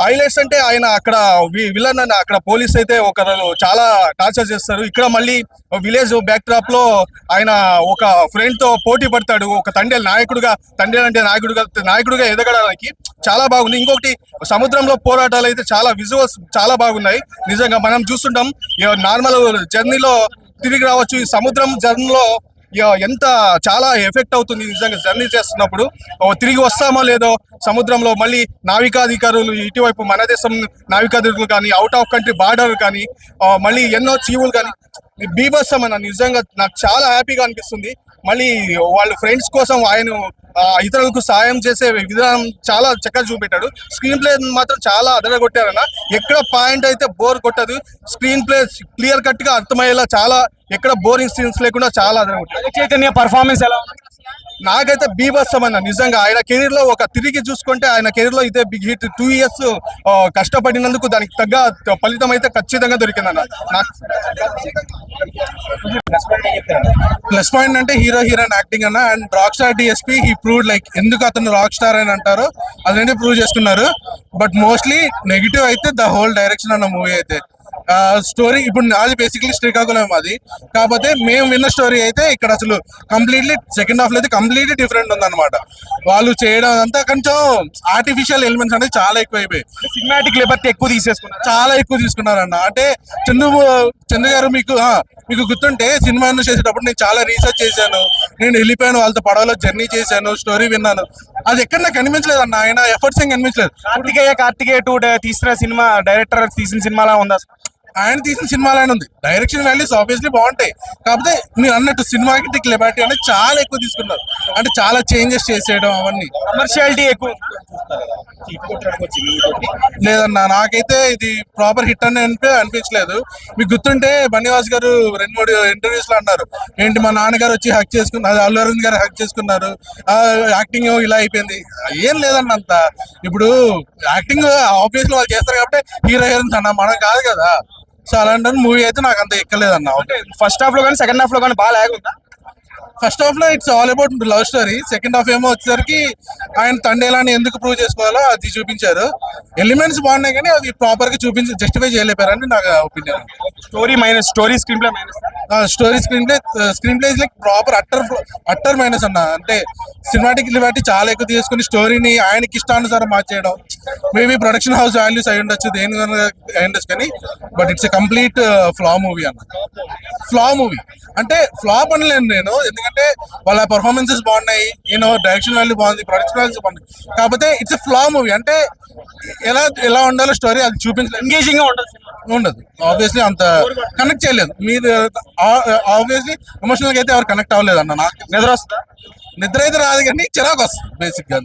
Highlights అంటే ఆయన అక్కడ విలన్ అని అక్కడ పోలీస్ అయితే ఒకరు చాలా టార్చర్ చేస్తారు. ఇక్కడ మళ్ళీ విలేజ్ బ్యాక్ డ్రాప్ లో ఆయన ఒక ఫ్రెండ్ తో పోటీ పడతాడు. ఒక తండ్రి అంటే నాయకుడిగా ఎదగడానికి చాలా బాగుంది. ఇంకొకటి సముద్రంలో పోరాటాలు అయితే చాలా విజువల్స్ చాలా బాగున్నాయి. నిజంగా మనం చూస్తుంటాం నార్మల్ జర్నీలో తిరిగి రావచ్చు. ఈ సముద్రం జర్నీలో ఎంత చాలా ఎఫెక్ట్ అవుతుంది నిజంగా జర్నీ చేస్తున్నప్పుడు. తిరిగి వస్తామో లేదో సముద్రంలో మళ్ళీ నావికాధికారులు ఇటువైపు మన దేశం నావికాధికారులు కానీ, అవుట్ ఆఫ్ కంట్రీ బార్డర్ కానీ, మళ్ళీ ఎన్నో జీవులు కానీ బీభత్సం అన్న. నిజంగా నాకు చాలా హ్యాపీగా అనిపిస్తుంది. మళ్ళీ వాళ్ళ ఫ్రెండ్స్ కోసం ఆయన ఇతరులకు సాయం చేసే విధానం చాలా చక్కగా చూపెట్టాడు. స్క్రీన్ ప్లే మాత్రం చాలా అదరగొట్టారన్న. ఎక్కడ పాయింట్ అయితే బోర్ కొట్టదు. స్క్రీన్ ప్లే క్లియర్ కట్ గా అర్థమయ్యేలా చాలా ఎక్కడ బోరింగ్ సీన్స్ లేకుండా చాలా అదరగొట్టారు. చైతన్య పర్ఫార్మెన్స్ ఎలా ఉంది? నాకైతే బీభత్సం అన్న. నిజంగా ఆయన కెరీర్ లో తిరిగి చూసుకుంటే ఆయన కెరీర్ లో ఇదే బిగ్ హిట్. 2 years కష్టపడినందుకు దానికి తగ్గ ఫలితం అయితే ఖచ్చితంగా దొరికిందన్న. నాకు ప్లస్ పాయింట్ అంటే హీరోయిన్ యాక్టింగ్ అన్న. And rock star DSP he proved like ఎందుకు అతను రాక్ స్టార్ అని అంటారో అదన్నీ ప్రూవ్ చేసుకున్నారు. బట్ మోస్ట్లీ నెగిటివ్ అయితే ద హోల్ డైరెక్షన్ అన్న మూవీ అయితే. స్టోరీ ఇప్పుడు అది బేసిక్లీ శ్రీకాకుళం అది, కాకపోతే మేము విన్న స్టోరీ అయితే ఇక్కడ అసలు కంప్లీట్లీ సెకండ్ హాఫ్ లో అయితే కంప్లీట్లీ డిఫరెంట్ ఉందన్నమాట. వాళ్ళు చేయడం అంతా కొంచెం ఆర్టిఫిషియల్ ఎలిమెంట్స్ అనేది చాలా ఎక్కువైపోయి సినిమాటిక్ లిబర్టీ ఎక్కువ తీసేసుకున్నారు, చాలా ఎక్కువ తీసుకున్నారన్న. అంటే చందు గారు మీకు గుర్తుంటే సినిమాను చేసేటప్పుడు నేను చాలా రీసెర్చ్ చేశాను. నేను వెళ్ళిపోయాను, వాళ్ళతో పడవలో జర్నీ చేశాను, స్టోరీ విన్నాను. అది ఎక్కడ నాకు కనిపించలేదు అన్న. ఆయన ఎఫర్ట్స్ ఏం కనిపించలేదు. కార్తికేయ 2 తీసిన సినిమా డైరెక్టర్ తీసిన సినిమాలా ఉందా? ఆయన తీసిన సినిమాలైనా ఉంది. డైరెక్షన్ వాల్యూస్ ఆబ్వియస్లీ బాగుంటాయి, కాకపోతే మీరు అన్నట్టు సినిమాటిక్ లిబర్టీ అనేది చాలా ఎక్కువ తీసుకున్నారు. అంటే చాలా చేంజెస్ చేసేయడం అవన్నీ కమర్షియాలిటీ ఎక్కువ లేదన్నా. నాకైతే ఇది ప్రాపర్ హిట్ అని అనిపించలేదు. మీకు గుర్తుంటే బన్నీవాస్ గారు 2-3 ఇంటర్వ్యూస్ లో అన్నారు, ఏంటి మా నాన్నగారు వచ్చి హక్ చేసుకున్నారు, అల్లు అరవింద్ గారు హక్ చేసుకున్నారు, యాక్టింగ్ ఇలా అయిపోయింది. ఏం లేదన్న. అంత ఇప్పుడు యాక్టింగ్ ఆబ్వియస్లీ వాళ్ళు చేస్తారు కాబట్టి హీరోయిన్స్ అన్న, మనం కాదు కదా. సో అలాంటి మూవీ అయితే నాకు అంత ఎక్కలేదన్న. ఫస్ట్ హాఫ్ లో కానీ సెకండ్ హాఫ్ లో కానీ బాగా లాగ్ ఉందా? ఫస్ట్ హాఫ్ లో it's all about love story. Second half ఏమో వచ్చేసరికి ఆయన తండేలాని ఎందుకు ప్రూవ్ చేసుకోవాలో అది చూపించారు. ఎలిమెంట్స్ బాగున్నాయి కానీ అవి ప్రాపర్ గా జస్టిఫై చేయలేపారని నాకు opinion. Story screen play minus. Screen play like proper utter minus అన్న. అంటే సినిమాటిక్ లిబర్టీ చాలా ఎక్కువ తీసుకుని స్టోరీని ఆయనకి ఇష్టానుసారం మార్చేయడం. మేబీ ప్రొడక్షన్ హౌస్ వాల్యూస్ అయి ఉండొచ్చు, దేని అయి ఉండొచ్చు కానీ but it's a complete flop movie అన్న. ఫ్లా మూవీ అంటే ఫ్లాప్ అనలేను నేను, ఎందుకంటే వాళ్ళ పర్ఫార్మెన్సెస్ బాగున్నాయి, డైరెక్షన్ వాల్యూ బాగుంది, ప్రొడక్షన్ వాల్యూస్ బాగుంది. కాకపోతే ఇట్స్ ఎ ఫ్లా మూవీ. అంటే ఎలా ఉండాలో స్టోరీ అది చూపించలేదు, ఎంగేజింగ్ గా ఉండదు. ఆబ్వియస్లీ అంత కనెక్ట్ చేయలేదు. మీరు ఆబ్వియస్లీ ఎమోషనల్ గా అయితే ఎవరు కనెక్ట్ అవ్వలేదు అన్న. నాకు నిద్ర అయితే రాదు కానీ చిరాకు వస్తుంది బేసిక్ గా.